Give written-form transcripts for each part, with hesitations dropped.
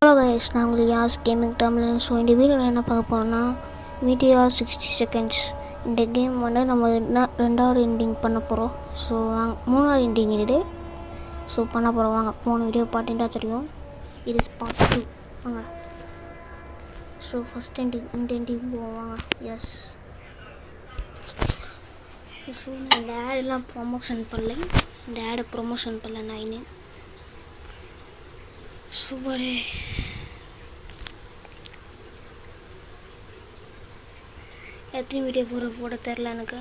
Hello guys, நான் உங்களுக்கு யாஸ் gaming Tamil. So இந்த வீடியோவில் என்ன பார்க்க போகிறோம்னா மீடியா 60 செகண்ட்ஸ். இந்த கேம் வந்து நம்ம ரெண்டாவது எண்டிங் பண்ண போகிறோம். ஸோ மூணாவது எண்டிங் இது. ஸோ பண்ண போகிறோம் வாங்க. 3 வீடியோ பார்த்துட்டா தெரியும். இது பார்ட் 2 வாங்க. ஸோ ஃபஸ்ட் எண்டிங் இந்த எண்டிங் போவோம் வாங்க. எஸ். ஸோ நான் இந்த ஆடெல்லாம் ப்ரொமோஷன் பண்ணல. இந்த ஆடை ப்ரொமோஷன் பண்ணல நான். சூப்பரே. எத்தனை வீடியோ போட தெரில எனக்கு.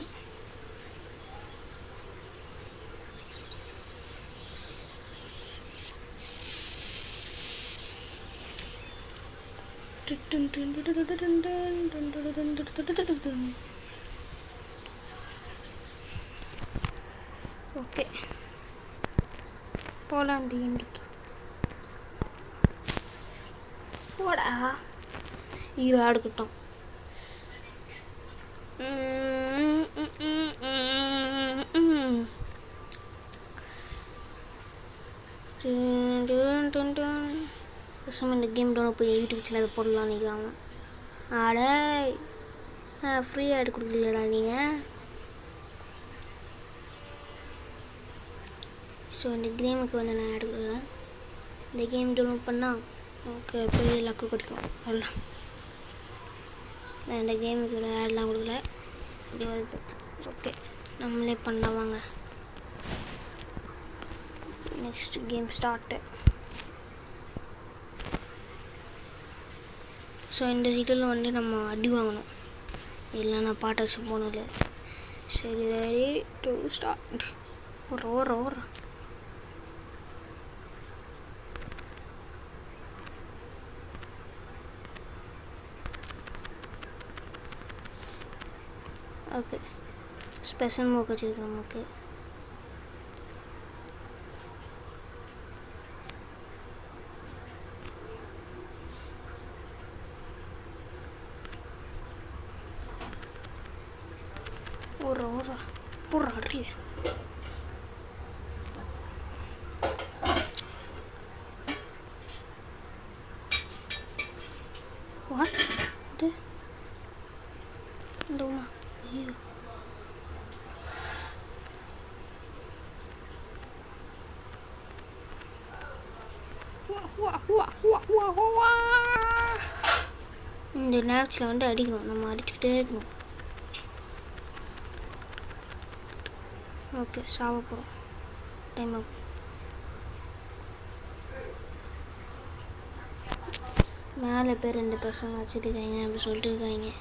ஓகே போலாண்டி இன்றைக்கு போடா. ஐயோ ஆடுக்கிட்டோம். பேசாமல் இந்த கேம் டவுன் போய் யூடியூப் சேனல் அதை போடலாம் நினைக்காம. ஆடே ஃப்ரீ ஆடு கொடுக்கலடா நீங்கள். ஸோ இந்த கேமுக்கு வந்து நான் ஆடு கொடுக்குறேன். இந்த கேம் டவுன்லோட் பண்ணால் ஓகே பெரிய லக்கு கொடுக்கும். அவ்வளோ நான் இந்த கேமுக்கு ஒரு ஆடெலாம் கொடுக்கல. இப்படி வருது. ஓகே நம்மளே பண்ணலாம் வாங்க. Next game start. ஸோ இந்த சீட்டில் வந்து நம்ம அடி வாங்கணும். இல்லைன்னா பாட்டை வச்சு போகணும். இல்லை சரி ரெடி டு ஸ்டார்ட். ஓர ஓகே ஸ்பெஷல் மோக் வச்சுருக்கோம். ஓகே ஒரு அடியே. வாட் இது இந்தமா. ஐயோ இந்த நேரத்தில் வந்து அடிக்கணும். நம்ம அடிச்சுக்கிட்டே இருக்கணும். ஓகே சாவ போகிறோம். டைம் ஆகும். மேலே பேர் 2 பசங்க வச்சுருக்காங்க அப்படி சொல்லிட்டு இருக்காங்க.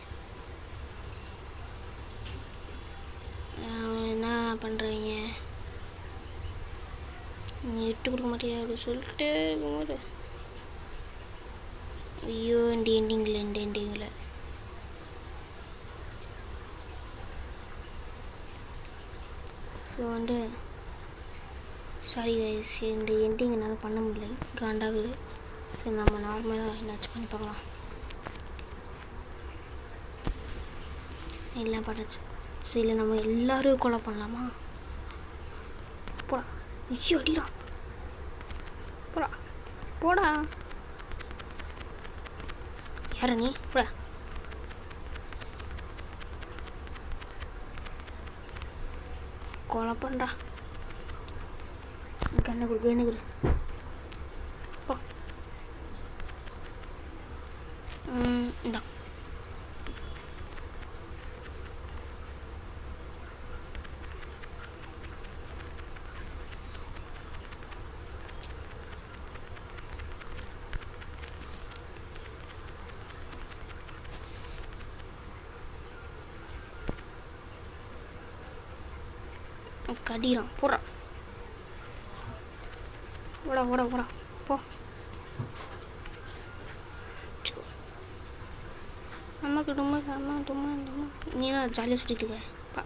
என்ன பண்ணுறீங்க? நீ இட்டு கொடுக்க மாட்டியா அப்படி சொல்லிட்டு இருக்கும்போது ஐயோ இந்த எண்டிங்கில் ஸோ வந்து சாரி கைஸ், இந்த எண்டிங் என்னால் பண்ண முடியல. காண்டாகுது. ஸோ நம்ம நார்மலாக என்னாச்சும் பண்ணி பார்க்கலாம். எல்லாம் பட்டாச்சு. சரி நம்ம எல்லோரும் கொலை பண்ணலாமா? போடா. ஐயோ அடிடா. போடா யார நீ? போடா. கொலை பண்ணுறா. கண்ணை கொடு போ. இந்தா கடிறான். போடுறா. ஓடா போ. அம்மாக்கு அம்மா நீ நான் ஜாலியாக சுற்றிட்டு இருக்க.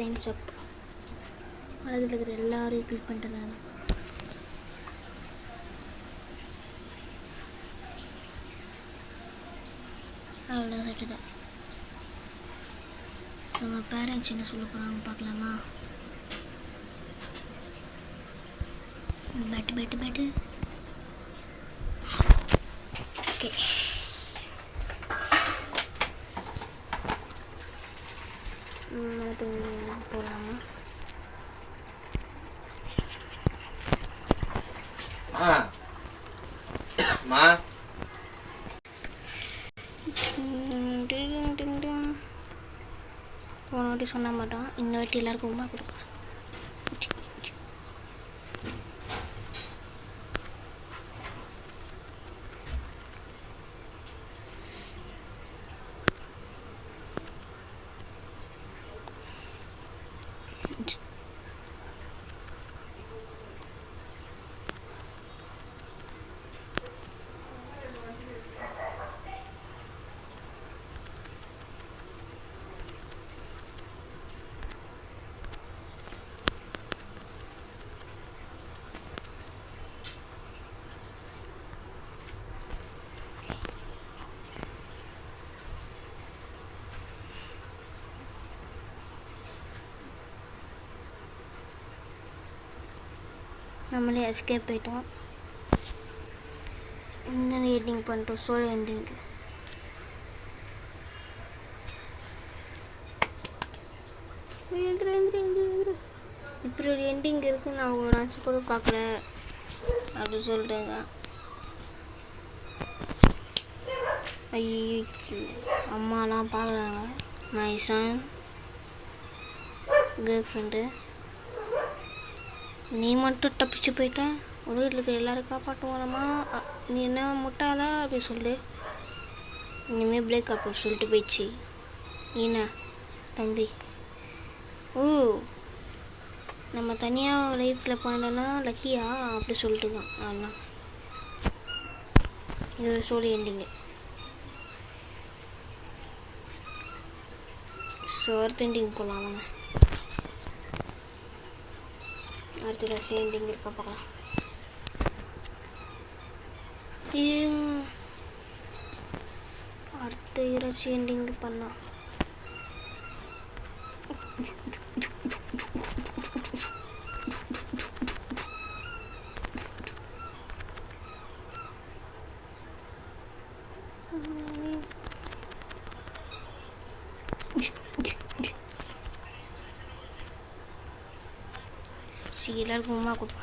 டைம்ஸ் அப். உலகத்தில் இருக்கிற எல்லாரையும் கிளிக் பண்ணிட்டேன் நான். அவ்வளோ சட்டுதான். நம்ம பேரண்ட்ஸ் என்ன சொல்ல போகிறாங்க பார்க்கலாமா? Bat okay. போகலாமா? போன வாட்டி சொன்ன மாட்டோம், இன்னொரு வாட்டி எல்லாருக்கும் உமா கொடுப்பேன். நம்மளே எஸ்கேப் போயிட்டோம். இன்னொரு எண்டிங் பண்ணிட்டோம், சோலோ எண்டிங்கு. இப்படி ஒரு எண்டிங் இருக்குன்னு நான் ஒரு ஆச்சு கூட பார்க்கல அப்படி சொல்லிட்டேங்க. ஐயோ, அம்மாலாம் பார்க்குறாங்க. மை சன் கேர்ள் ஃப்ரெண்டு, நீ மட்டும் தப்பிச்சு போயிட்ட, ஒரு வீட்டில் இருக்கிற எல்லோரும் காப்பாற்றுவானம்மா, நீ என்ன முட்டாளா அப்படி சொல்லு. இனிமேல் பிரேக்கப் சொல்லிட்டு போயிடுச்சு. என்ன தம்பி, ஓ நம்ம தனியாக லைஃப்பில் பண்ணலன்னா லக்கியா அப்படி சொல்லிட்டுருக்கான். அதெல்லாம் இது சோலி எண்டிங்கு. ஸோ அடுத்த எண்டிங் போகலாம் வாங்க. அடுத்த ரசி எண்டிங் இருக்கா பார்க்கலாம். அடுத்த இறைச்சி எண்டிங் பண்ணலாம். எல்லாருக்கும் உமா கொடுப்பேன்.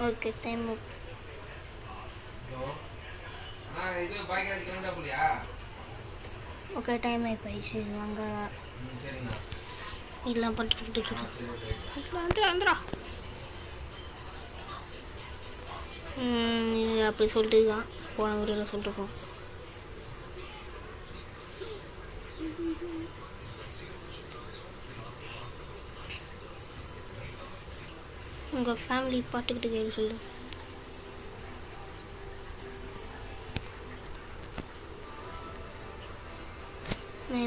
ஓகே, டைம் ஓகே, டைம் ஆகிப்போயிடுச்சு. வாங்க இதெல்லாம் பண்ணிட்டு வந்துடா அப்படி சொல்லிட்டு தான் போன வீடியோவில் சொல்லிட்டுருக்கோம். உங்கள் ஃபேமிலி பாட்டுக்கிட்டு கேள்வி சொல்லு.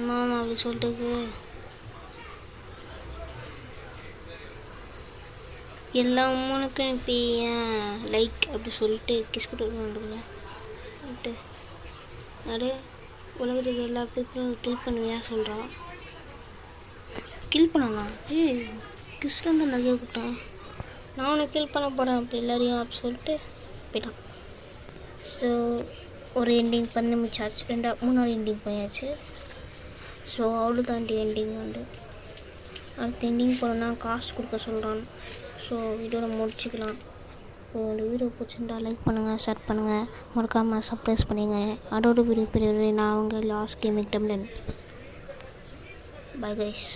மாமா அப்படி சொல்லிட்டு எல்லா உமனுக்கும் எனக்கு லைக் அப்படி சொல்லிட்டு கிஸ் கொடுக்கணும்ல அடே உலகத்துக்கு எல்லா பீப்புளும் கில் பண்ணுவியா சொல்கிறான். கில் பண்ணலாம். கிஸ்லாம் தான் நிறைய கூப்பிட்டான். நான் உனக்கு கில் பண்ண போகிறேன் அப்படி எல்லாரையும் அப்படி சொல்லிட்டு போயிட்டான். ஸோ ஒரு எண்டிங் பண்ணி முடிச்சாச்சு. மூணாவது எண்டிங் பண்ணியாச்சு. ஸோ அவ்வளோ தாண்டி எண்டிங் வந்து அடுத்த எண்டிங் போகிறோன்னா காசு கொடுக்க சொல்கிறான். ஸோ வீடியோவில் முடிச்சுக்கலாம். ஸோ இந்த வீடியோ பிடிச்சிருந்தா லைக் பண்ணுங்கள், ஷேர் பண்ணுங்கள், மறக்காமல் சப்ஸ்கிரைப் பண்ணுங்க. அதோட வீடியோ நான் உங்கள் லாஸ்ட் கேமிங் டம்லன். Bye guys.